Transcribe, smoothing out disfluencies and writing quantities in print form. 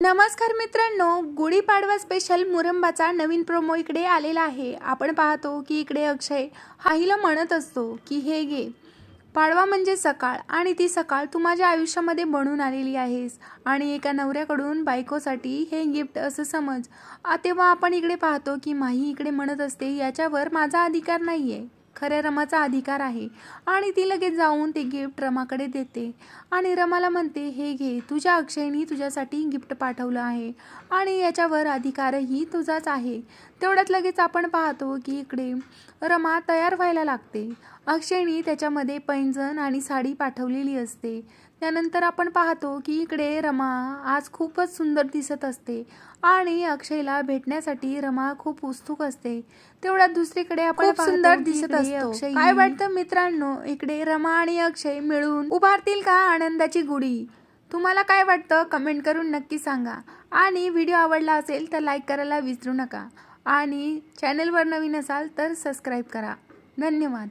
नमस्कार मित्रांनो, गुढीपाडवा स्पेशल मुरंबाचा नवीन प्रोमो इकडे आलेला आहे। आपण पाहतो की इकडे अक्षय हाईला म्हणत असतो की हे घे, पाडवा म्हणजे सकाळ आणि ती सकाळ तू माझ्या आयुष्यामध्ये बनून आलेली आहेस आणि एका नवऱ्याकडून बायकोसाठी हे गिफ्ट असं समज। तेव्हा आपण इकडे पाहतो की माही इकडे म्हणत असते याच्यावर माझा अधिकार नाहीये, खऱ्या रमाचा अधिकार आहे आणि ती लगेच जाऊन ते गिफ्ट रमाकडे देते आणि रमाला म्हणते हे घे, तुझ्या अक्षयनी तुझ्यासाठी गिफ्ट पाठवलं आहे आणि याच्यावर अधिकारही तुझाच आहे। तेवढ्यात लगेच आपण पाहतो की इकडे रमा तयार व्हायला लागते। अक्षयनी त्याच्यामध्ये पैंजण आणि साडी पाठवलेली असते। त्यानंतर आपण पाहतो की इकडे रमा आज खूपच सुंदर दिसत असते आणि अक्षयला भेटण्यासाठी रमा खूप उत्सुक असते। तेवढ्यात दुसरीकडे आपण सुंदर दिसत असतो। काय वाटतं मित्रांनो, इकडे रमा आणि अक्षय मिळून उभारतील का आनंदाची गुढी? तुम्हाला काय वाटतं कमेंट करून नक्की सांगा आणि व्हिडिओ आवडला असेल तर लाईक करायला विसरू नका आणि चॅनलवर नवीन असाल तर सबस्क्राईब करा। धन्यवाद।